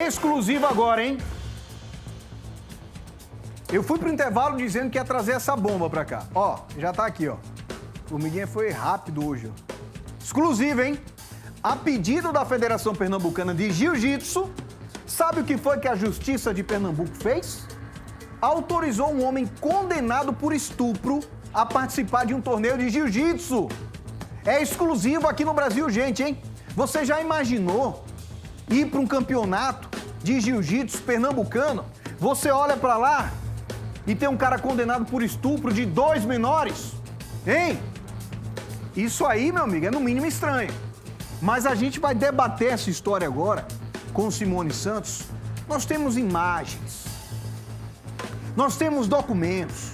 exclusivo agora, hein? Eu fui pro intervalo dizendo que ia trazer essa bomba pra cá. Ó, já tá aqui, ó. O Formiguinha foi rápido hoje, ó. Exclusivo, hein? A pedido da Federação Pernambucana de Jiu-Jitsu, sabe o que foi que a Justiça de Pernambuco fez? Autorizou um homem condenado por estupro a participar de um torneio de jiu-jitsu. É exclusivo aqui no Brasil, gente, hein? Você já imaginou ir para um campeonato de jiu-jitsu pernambucano? Você olha para lá e tem um cara condenado por estupro de 2 menores? Hein? Isso aí, meu amigo, é no mínimo estranho. Mas a gente vai debater essa história agora com Simone Santos. Nós temos imagens, nós temos documentos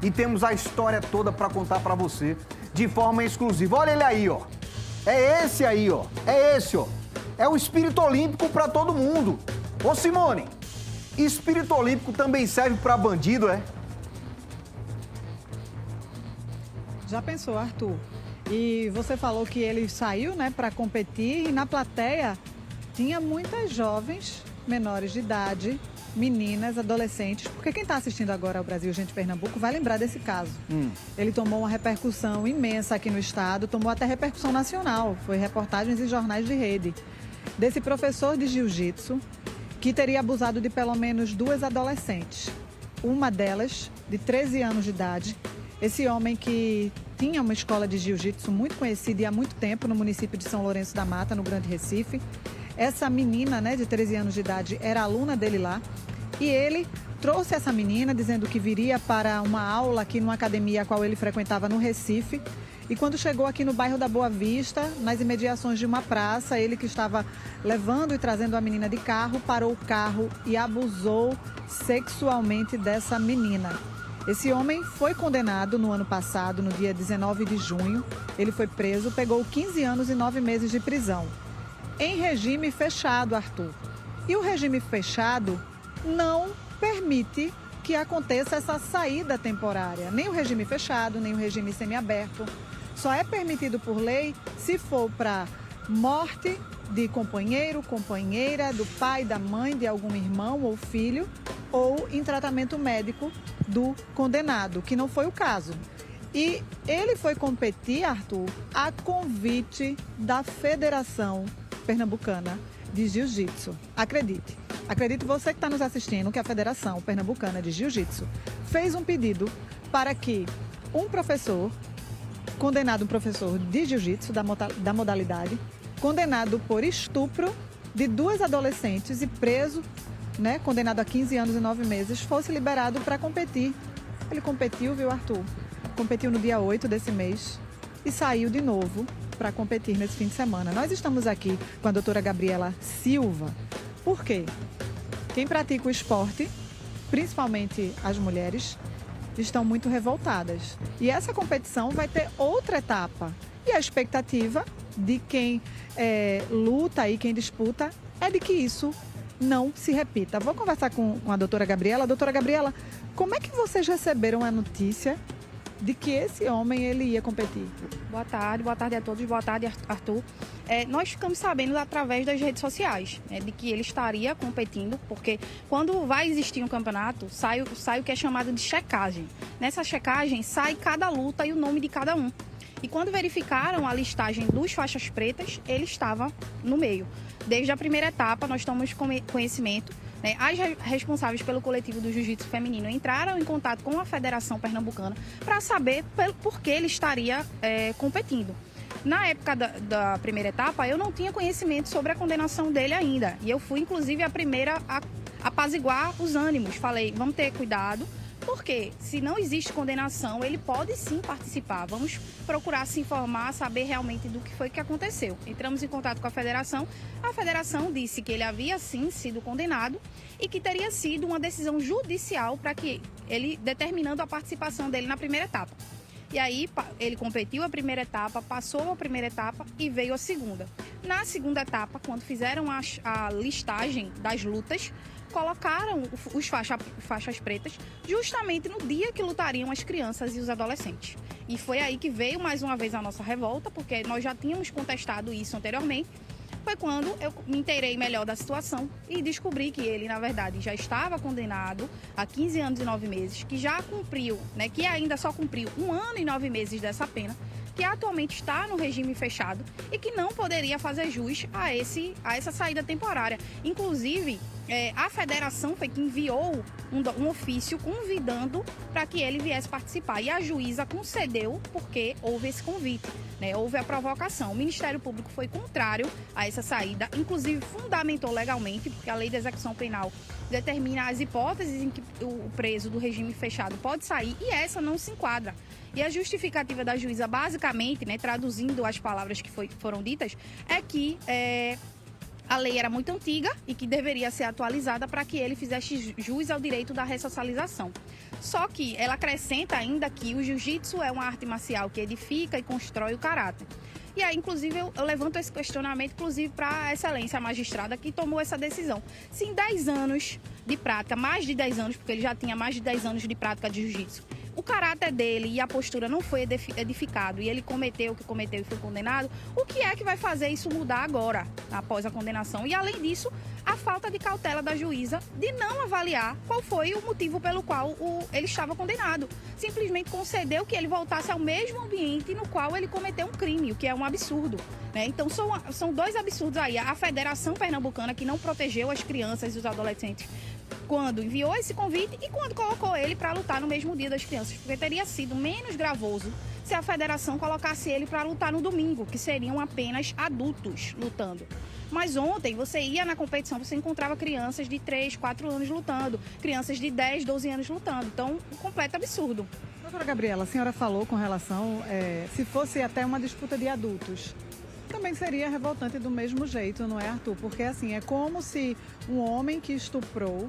e temos a história toda para contar para você de forma exclusiva. Olha ele aí, ó. É esse aí, ó. É esse, ó. É o espírito olímpico para todo mundo. Ô, Simone, espírito olímpico também serve para bandido, é? Já pensou, Arthur? E você falou que ele saiu, né, para competir e na plateia tinha muitas jovens, menores de idade, meninas, adolescentes, porque quem está assistindo agora ao Brasil Gente Pernambuco vai lembrar desse caso. Ele tomou uma repercussão imensa aqui no estado, tomou até repercussão nacional, foi reportagens em jornais de rede, desse professor de jiu-jitsu que teria abusado de pelo menos 2 adolescentes. Uma delas, de 13 anos de idade, esse homem que tinha uma escola de jiu-jitsu muito conhecida e há muito tempo no município de São Lourenço da Mata, no Grande Recife. Essa menina, né, de 13 anos de idade, era aluna dele lá. E ele trouxe essa menina dizendo que viria para uma aula aqui numa academia a qual ele frequentava no Recife. E quando chegou aqui no bairro da Boa Vista, nas imediações de uma praça, ele que estava levando e trazendo a menina de carro, parou o carro e abusou sexualmente dessa menina. Esse homem foi condenado no ano passado, no dia 19 de junho. Ele foi preso, pegou 15 anos e 9 meses de prisão. Em regime fechado, Arthur. E o regime fechado não permite que aconteça essa saída temporária. Nem o regime fechado, nem o regime semiaberto. Só é permitido por lei se for para morte de companheiro, companheira, do pai, da mãe, de algum irmão ou filho, ou em tratamento médico do condenado, que não foi o caso. E ele foi competir, Arthur, a convite da Federação Pernambucana de Jiu-Jitsu. Acredite você que está nos assistindo, que a Federação Pernambucana de Jiu-Jitsu fez um pedido para que um professor de Jiu-Jitsu da modalidade, condenado por estupro de 2 adolescentes e preso, né, condenado a 15 anos e 9 meses, fosse liberado para competir. Ele competiu, viu, Arthur? Competiu no dia 8 desse mês e saiu de novo para competir nesse fim de semana. Nós estamos aqui com a doutora Gabriela Silva. Por quê? Quem pratica o esporte, principalmente as mulheres, estão muito revoltadas. E essa competição vai ter outra etapa. E a expectativa de quem luta e quem disputa é de que isso não se repita. Vou conversar com a doutora Gabriela. Doutora Gabriela, como é que vocês receberam a notícia de que esse homem ele ia competir? Boa tarde a todos, boa tarde, Arthur. Nós ficamos sabendo através das redes sociais, de que ele estaria competindo, porque quando vai existir um campeonato, sai o que é chamado de checagem. Nessa checagem sai cada luta e o nome de cada um. E quando verificaram a listagem dos faixas pretas, ele estava no meio. Desde a primeira etapa, nós tomamos conhecimento. As responsáveis pelo coletivo do jiu-jitsu feminino entraram em contato com a Federação Pernambucana para saber por que ele estaria competindo. Na época da primeira etapa, eu não tinha conhecimento sobre a condenação dele ainda. E eu fui, inclusive, a primeira a apaziguar os ânimos. Falei, vamos ter cuidado, porque se não existe condenação, ele pode sim participar. Vamos procurar se informar, saber realmente do que foi que aconteceu. Entramos em contato com a federação disse que ele havia sim sido condenado e que teria sido uma decisão judicial para que ele, determinando a participação dele na primeira etapa. E aí ele competiu a primeira etapa, passou a primeira etapa e veio a segunda. Na segunda etapa, quando fizeram a listagem das lutas, colocaram os faixas pretas justamente no dia que lutariam as crianças e os adolescentes. E foi aí que veio mais uma vez a nossa revolta, porque nós já tínhamos contestado isso anteriormente, foi quando eu me inteirei melhor da situação e descobri que ele, na verdade, já estava condenado a 15 anos e 9 meses, que já cumpriu, né, que ainda só cumpriu 1 ano e 9 meses dessa pena, que atualmente está no regime fechado e que não poderia fazer jus a essa saída temporária. Inclusive, a federação foi que enviou um ofício convidando para que ele viesse participar. E a juíza concedeu porque houve esse convite, né? Houve a provocação. O Ministério Público foi contrário a essa saída, inclusive fundamentou legalmente, porque a Lei de Execução Penal determina as hipóteses em que o preso do regime fechado pode sair e essa não se enquadra. E a justificativa da juíza, basicamente, né, traduzindo as palavras que foram ditas, é que a lei era muito antiga e que deveria ser atualizada para que ele fizesse jus ao direito da ressocialização. Só que ela acrescenta ainda que o jiu-jitsu é uma arte marcial que edifica e constrói o caráter. E aí, inclusive, eu levanto esse questionamento, inclusive, para a excelência magistrada que tomou essa decisão. Se em 10 anos de prática, mais de 10 anos, porque ele já tinha mais de 10 anos de prática de jiu-jitsu, o caráter dele e a postura não foi edificado e ele cometeu o que cometeu e foi condenado, o que é que vai fazer isso mudar agora, após a condenação? E, além disso, a falta de cautela da juíza de não avaliar qual foi o motivo pelo qual ele estava condenado. Simplesmente concedeu que ele voltasse ao mesmo ambiente no qual ele cometeu um crime, o que é um absurdo, né? Então, são dois absurdos aí. A Federação Pernambucana, que não protegeu as crianças e os adolescentes quando enviou esse convite e quando colocou ele para lutar no mesmo dia das crianças, porque teria sido menos gravoso se a federação colocasse ele para lutar no domingo, que seriam apenas adultos lutando. Mas ontem você ia na competição, você encontrava crianças de 3, 4 anos lutando, crianças de 10, 12 anos lutando. Então, um completo absurdo. Doutora Gabriela, a senhora falou com relação, se fosse até uma disputa de adultos, também seria revoltante do mesmo jeito, não é, Arthur? Porque assim, é como se um homem que estuprou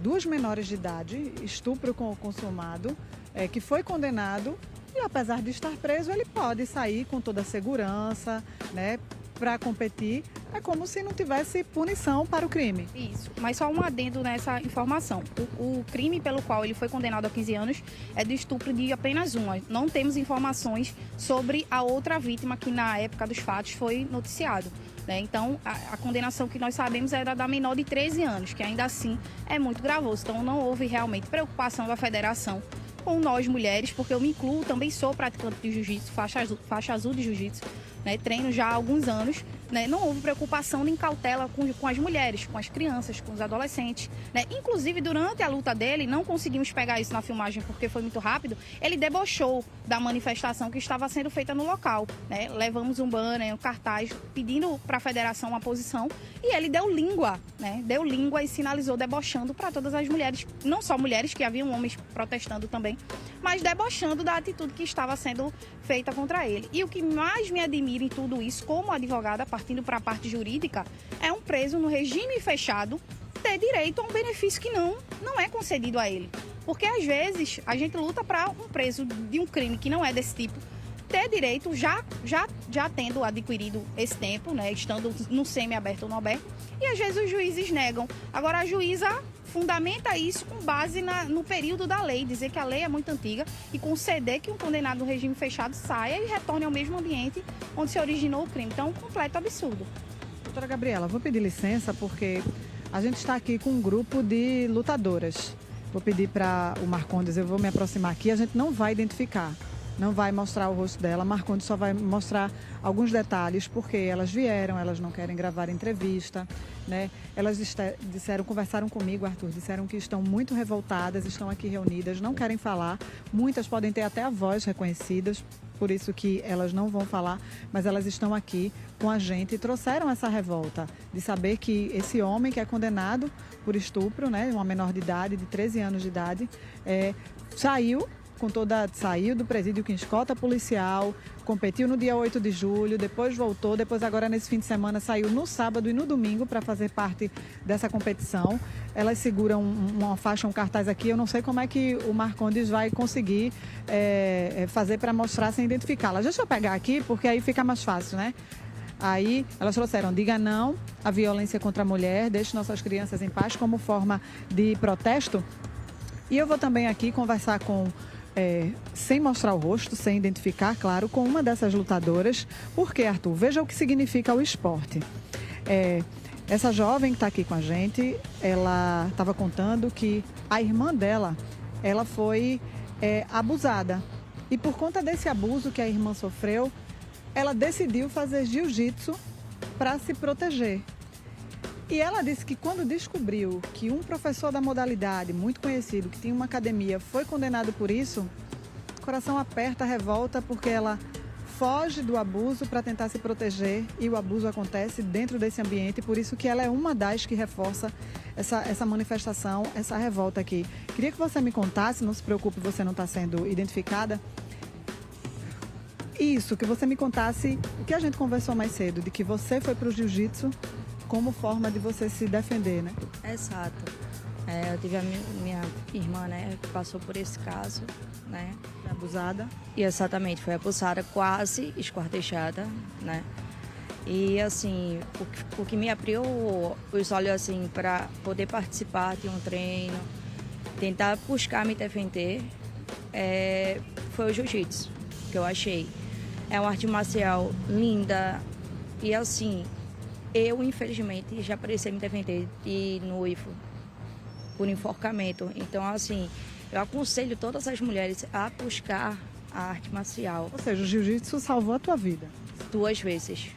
2 menores de idade, estupro consumado, que foi condenado e apesar de estar preso, ele pode sair com toda a segurança, né, para competir. É como se não tivesse punição para o crime. Isso, mas só um adendo nessa informação. O crime pelo qual ele foi condenado a 15 anos é de estupro de apenas uma. Não temos informações sobre a outra vítima que na época dos fatos foi noticiado, né? Então, a condenação que nós sabemos era da menor de 13 anos, que ainda assim é muito gravoso. Então, não houve realmente preocupação da federação com nós mulheres, porque eu me incluo, também sou praticante de jiu-jitsu, faixa azul de jiu-jitsu, né? Treino já há alguns anos, né? Não houve preocupação nem cautela com as mulheres, com as crianças, com os adolescentes, né? Inclusive, durante a luta dele, não conseguimos pegar isso na filmagem porque foi muito rápido, ele debochou da manifestação que estava sendo feita no local, né? Levamos um banner, um cartaz pedindo para a federação uma posição e ele deu língua, né? Deu língua e sinalizou debochando para todas as mulheres, não só mulheres, que haviam homens protestando também, mas debochando da atitude que estava sendo feita contra ele. E o que mais me admira em tudo isso, como advogada, partindo para a parte jurídica, é um preso no regime fechado ter direito a um benefício que não é concedido a ele. Porque às vezes a gente luta para um preso de um crime que não é desse tipo ter direito, já tendo adquirido esse tempo, né, estando no semi-aberto ou no aberto, e às vezes os juízes negam. Agora a juíza fundamenta isso com base no período da lei, dizer que a lei é muito antiga e conceder que um condenado no regime fechado saia e retorne ao mesmo ambiente onde se originou o crime. Então, um completo absurdo. Doutora Gabriela, vou pedir licença porque a gente está aqui com um grupo de lutadoras. Vou pedir para o Marcondes, eu vou me aproximar aqui, a gente não vai identificar, não vai mostrar o rosto dela, Marcondes só vai mostrar alguns detalhes, porque elas vieram, elas não querem gravar entrevista, né? Elas conversaram comigo, Arthur, disseram que estão muito revoltadas, estão aqui reunidas, não querem falar, muitas podem ter até a voz reconhecidas, por isso que elas não vão falar, mas elas estão aqui com a gente e trouxeram essa revolta de saber que esse homem que é condenado por estupro, né, uma menor de idade, de 13 anos de idade, saiu do presídio com escolta policial, competiu no dia 8 de julho, depois voltou, depois agora nesse fim de semana saiu no sábado e no domingo para fazer parte dessa competição. Elas seguram uma faixa, um cartaz aqui, eu não sei como é que o Marcondes vai conseguir fazer para mostrar sem identificá-las. Deixa eu pegar aqui, porque aí fica mais fácil, né? Aí elas trouxeram, diga não à violência contra a mulher, deixe nossas crianças em paz, como forma de protesto. E eu vou também aqui conversar com sem mostrar o rosto, sem identificar, claro, com uma dessas lutadoras. Por quê, Arthur? Veja o que significa o esporte. Essa jovem que está aqui com a gente, ela estava contando que a irmã dela, ela foi abusada. E por conta desse abuso que a irmã sofreu, ela decidiu fazer jiu-jitsu para se proteger. E ela disse que quando descobriu que um professor da modalidade, muito conhecido, que tinha uma academia, foi condenado por isso, o coração aperta, revolta, porque ela foge do abuso para tentar se proteger e o abuso acontece dentro desse ambiente, por isso que ela é uma das que reforça essa manifestação, essa revolta aqui. Queria que você me contasse, não se preocupe, você não está sendo identificada, isso, que você me contasse o que a gente conversou mais cedo, de que você foi para o jiu-jitsu como forma de você se defender, né? Exato. Eu tive a minha irmã, né, que passou por esse caso, né? Foi abusada. E exatamente, foi abusada, quase esquartejada, né? E assim, o que me abriu os olhos assim para poder participar de um treino, tentar buscar me defender, foi o jiu-jitsu, que eu achei. É uma arte marcial linda e assim, eu infelizmente já precisei me defender de noivo por enforcamento. Então assim, eu aconselho todas as mulheres a buscar a arte marcial. Ou seja, o jiu-jitsu salvou a tua vida. 2 vezes.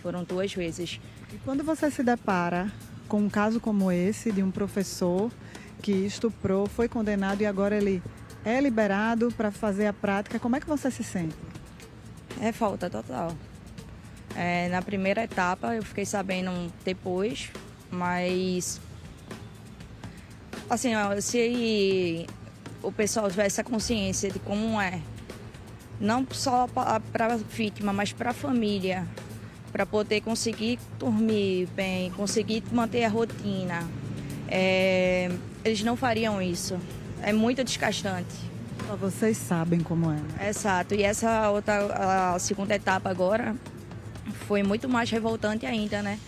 Foram 2 vezes. E quando você se depara com um caso como esse, de um professor que estuprou, foi condenado e agora ele é liberado para fazer a prática, como é que você se sente? Revolta total. Na primeira etapa eu fiquei sabendo depois, mas assim, ó, se o pessoal tivesse a consciência de como é, não só para a vítima, mas para a família, para poder conseguir dormir bem, conseguir manter a rotina, eles não fariam isso. É muito desgastante. Só vocês sabem como é, né? Exato. E essa outra, a segunda etapa agora, foi muito mais revoltante ainda, né?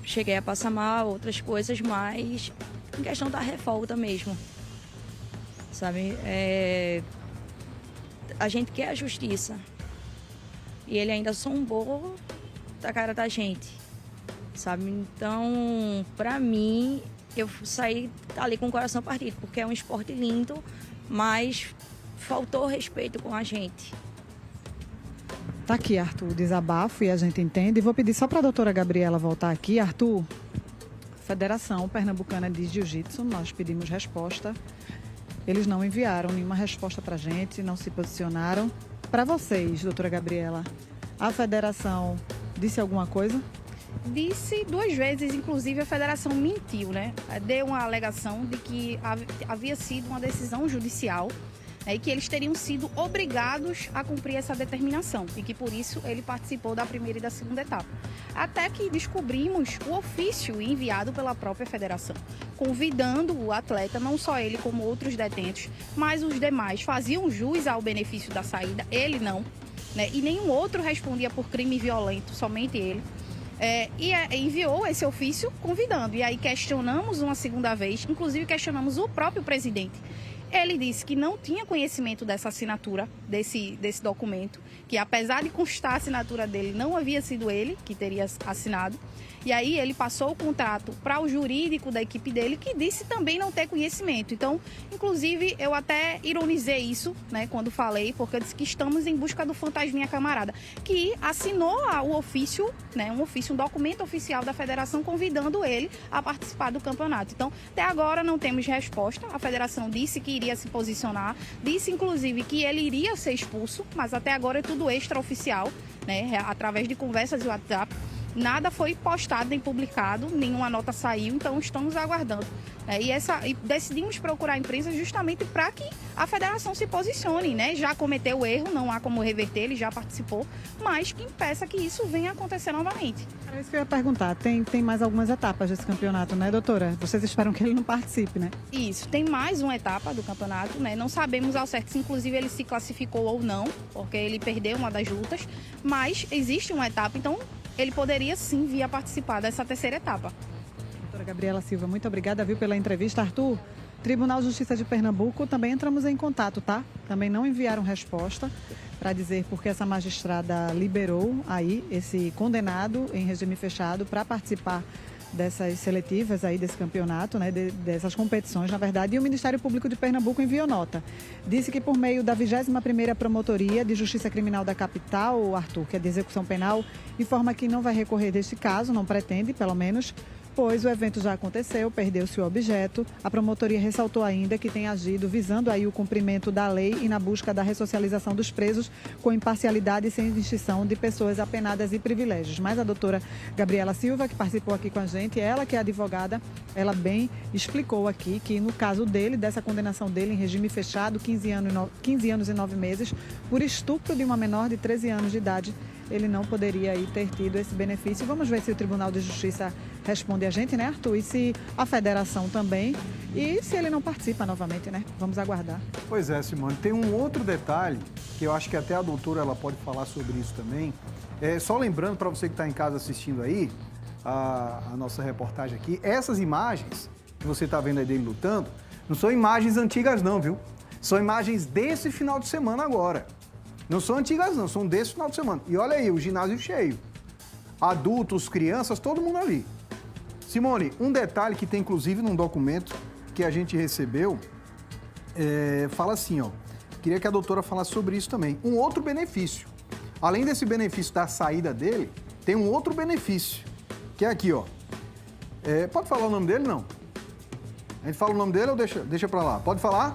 Cheguei a passar mal, outras coisas, mas em questão da revolta mesmo, sabe? A gente quer a justiça e ele ainda zombou da cara da gente, sabe? Então, pra mim, eu saí ali com o coração partido, porque é um esporte lindo, mas faltou respeito com a gente. Tá aqui, Arthur, o desabafo e a gente entende. E vou pedir só para a doutora Gabriela voltar aqui. Arthur, Federação Pernambucana de Jiu-Jitsu, nós pedimos resposta. Eles não enviaram nenhuma resposta para a gente, não se posicionaram. Para vocês, doutora Gabriela, a federação disse alguma coisa? Disse 2 vezes, inclusive a federação mentiu, né? Deu uma alegação de que havia sido uma decisão judicial, e que eles teriam sido obrigados a cumprir essa determinação e que por isso ele participou da primeira e da segunda etapa. Até que descobrimos o ofício enviado pela própria federação, convidando o atleta, não só ele como outros detentos, mas os demais faziam jus ao benefício da saída, ele não, né? E nenhum outro respondia por crime violento, somente ele. Enviou esse ofício convidando. E aí questionamos uma segunda vez, inclusive questionamos o próprio presidente. Ele disse que não tinha conhecimento dessa assinatura, desse documento, que apesar de constar a assinatura dele, não havia sido ele que teria assinado. E aí ele passou o contrato para o jurídico da equipe dele, que disse também não ter conhecimento. Então, inclusive, eu até ironizei isso, né, quando falei, porque eu disse que estamos em busca do fantasminha camarada, que assinou o ofício, né, um documento oficial da federação convidando ele a participar do campeonato. Então, até agora não temos resposta. A federação disse que iria se posicionar, disse inclusive que ele iria ser expulso, mas até agora é tudo extraoficial, né, através de conversas de WhatsApp. Nada foi postado nem publicado, nenhuma nota saiu, então estamos aguardando. E decidimos procurar a imprensa justamente para que a federação se posicione, né? Já cometeu o erro, não há como reverter, ele já participou, mas que impeça que isso venha a acontecer novamente. Era isso que eu ia perguntar. Tem mais algumas etapas desse campeonato, né, doutora? Vocês esperam que ele não participe, né? Isso, tem mais uma etapa do campeonato, né? Não sabemos ao certo se inclusive ele se classificou ou não, porque ele perdeu uma das lutas, mas existe uma etapa, então ele poderia sim vir a participar dessa terceira etapa. Doutora Gabriela Silva, muito obrigada, viu, pela entrevista. Arthur, Tribunal de Justiça de Pernambuco, também entramos em contato, tá? Também não enviaram resposta para dizer porque essa magistrada liberou aí esse condenado em regime fechado para participar dessas seletivas aí desse campeonato, né, dessas competições, na verdade, e o Ministério Público de Pernambuco enviou nota. Disse que por meio da 21ª Promotoria de Justiça Criminal da Capital, Arthur, que é de execução penal, informa que não vai recorrer deste caso, não pretende, pelo menos, pois o evento já aconteceu, perdeu-se o objeto. A promotoria ressaltou ainda que tem agido visando aí o cumprimento da lei e na busca da ressocialização dos presos com imparcialidade e sem distinção de pessoas apenadas e privilégios. Mas a doutora Gabriela Silva, que participou aqui com a gente, ela que é advogada, ela bem explicou aqui que no caso dele, dessa condenação dele em regime fechado, 15 anos e 9 meses, por estupro de uma menor de 13 anos de idade, ele não poderia aí ter tido esse benefício. Vamos ver se o Tribunal de Justiça responde a gente, né, Arthur? E se a federação também. E se ele não participa novamente, né? Vamos aguardar. Pois é, Simone. Tem um outro detalhe, que eu acho que até a doutora ela pode falar sobre isso também. Só lembrando para você que está em casa assistindo aí, a nossa reportagem aqui, essas imagens que você está vendo aí dele lutando, não são imagens antigas não, viu? São imagens desse final de semana agora. Não são antigas não, são desse final de semana. E olha aí, o ginásio cheio. Adultos, crianças, todo mundo ali. Simone, um detalhe que tem inclusive num documento que a gente recebeu, fala assim, ó. Queria que a doutora falasse sobre isso também. Um outro benefício. Além desse benefício da saída dele, tem um outro benefício, que é aqui, ó. Pode falar o nome dele, não? A gente fala o nome dele ou deixa pra lá? Pode falar?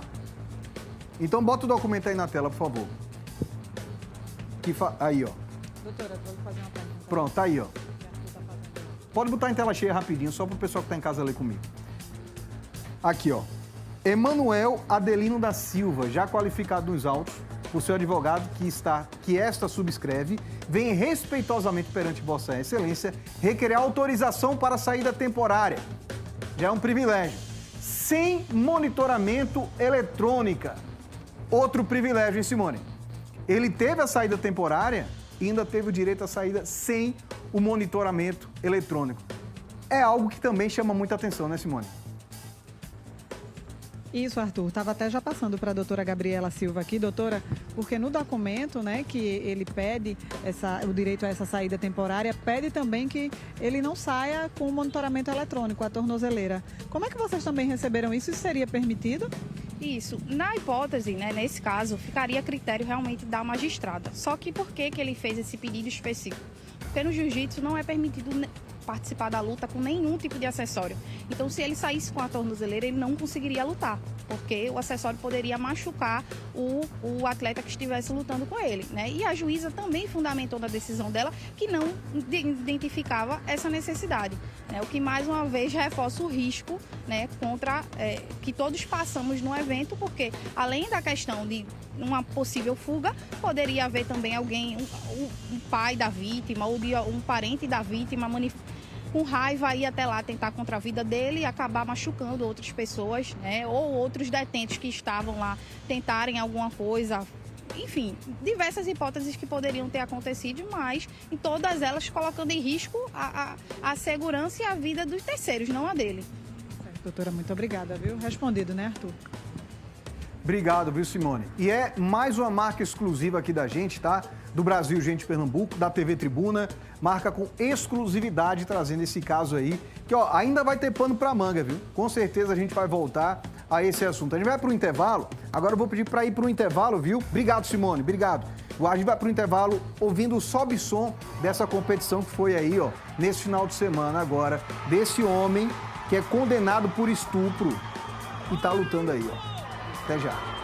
Então bota o documento aí na tela, por favor. Aí, ó. Doutora, vou fazer uma pergunta. Pronto, tá aí, ó. Pode botar em tela cheia rapidinho, só para o pessoal que está em casa ler comigo. Aqui, ó. Emanuel Adelino da Silva, já qualificado nos autos por seu advogado que esta subscreve, vem respeitosamente perante Vossa Excelência requerer autorização para saída temporária. Já é um privilégio. Sem monitoramento eletrônica. Outro privilégio, hein, Simone? Ele teve a saída temporária e ainda teve o direito à saída sem o monitoramento eletrônico. É algo que também chama muita atenção, né, Simone? Isso, Arthur. Estava até já passando para a doutora Gabriela Silva aqui, doutora, porque no documento, né, que ele pede o direito a essa saída temporária, pede também que ele não saia com o monitoramento eletrônico, a tornozeleira. Como é que vocês também receberam isso? Isso seria permitido? Isso. Na hipótese, né, nesse caso, ficaria a critério realmente da magistrada. Só que por que ele fez esse pedido específico? Porque no jiu-jitsu não é permitido participar da luta com nenhum tipo de acessório. Então, se ele saísse com a tornozeleira, ele não conseguiria lutar, porque o acessório poderia machucar o atleta que estivesse lutando com ele, né? E a juíza também fundamentou na decisão dela que não identificava essa necessidade, né? O que, mais uma vez, reforça o risco, né, contra que todos passamos no evento, porque, além da questão de uma possível fuga, poderia haver também alguém, um pai da vítima ou um parente da vítima com raiva ir até lá tentar contra a vida dele e acabar machucando outras pessoas, né? Ou outros detentos que estavam lá tentarem alguma coisa. Enfim, diversas hipóteses que poderiam ter acontecido, mas em todas elas colocando em risco a segurança e a vida dos terceiros, não a dele. Certo, doutora, muito obrigada, viu? Respondido, né, Arthur? Obrigado, viu, Simone? E é mais uma marca exclusiva aqui da gente, tá? Do Brasil Gente Pernambuco, da TV Tribuna, marca com exclusividade trazendo esse caso aí, que ó, ainda vai ter pano pra manga, viu? Com certeza a gente vai voltar a esse assunto. A gente vai pro intervalo, agora eu vou pedir para ir pro intervalo, viu? Obrigado, Simone, obrigado. A gente vai pro intervalo ouvindo o sobe som dessa competição que foi aí, ó, nesse final de semana agora, desse homem que é condenado por estupro e tá lutando aí, ó. Até já.